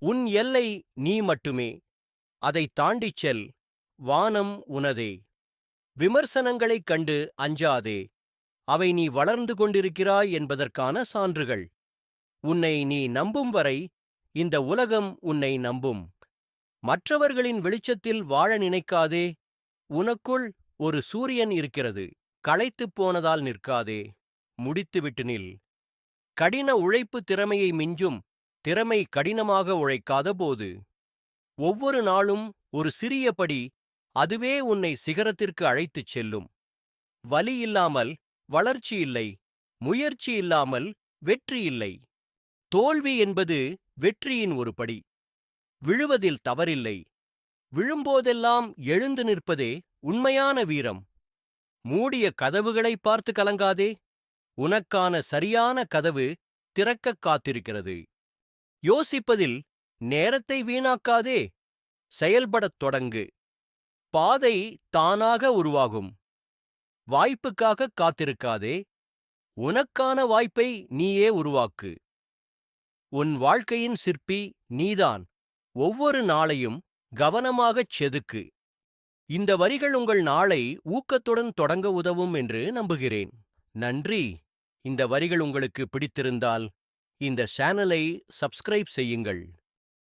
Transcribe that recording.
உன் எல்லை நீ மட்டுமே. அதைத் தாண்டிச் செல். வானம் உனதே. விமர்சனங்களைக் கண்டு அஞ்சாதே. அவை நீ வளர்ந்து கொண்டிருக்கிறாய் என்பதற்கான சான்றுகள். உன்னை நீ நம்பும் வரை இந்த உலகம் உன்னை நம்பும். மற்றவர்களின் வெளிச்சத்தில் வாழ நினைக்காதே. உனக்குள் ஒரு சூரியன் இருக்கிறது. களைத்துப் போனதால் நிற்காதே. முடித்துவிட்டு நில். கடின உழைப்பு திறமையை மிஞ்சும். திறமை கடினமாக உழைக்காத போது. ஒவ்வொரு நாளும் ஒரு சிறிய படி, அதுவே உன்னை சிகரத்திற்கு அழைத்துச் செல்லும். வலி இல்லாமல் வளர்ச்சி இல்லை. முயற்சி இல்லாமல் வெற்றி இல்லை. தோல்வி என்பது வெற்றியின் ஒரு படி. விழுவதில் தவறில்லை. விழும்போதெல்லாம் எழுந்து நிற்பதே உண்மையான வீரம். மூடிய கதவுகளை பார்த்து கலங்காதே. உனக்கான சரியான கதவு திறக்கக் காத்திருக்கிறது. யோசிப்பதில் நேரத்தை வீணாக்காதே. செயல்படத் தொடங்கு. பாதை தானாக உருவாகும். வாய்ப்புக்காக காத்திருக்காதே. உனக்கான வாய்ப்பை நீயே உருவாக்கு. உன் வாழ்க்கையின் சிற்பி நீதான். ஒவ்வொரு நாளையும் கவனமாகச் செதுக்கு. இந்த வரிகள் உங்கள் நாளை ஊக்கத்துடன் தொடங்க உதவும் என்று நம்புகிறேன். நன்றி. இந்த வரிகள் உங்களுக்கு பிடித்திருந்தால் இந்த சேனலை சப்ஸ்கிரைப் செய்யுங்கள்.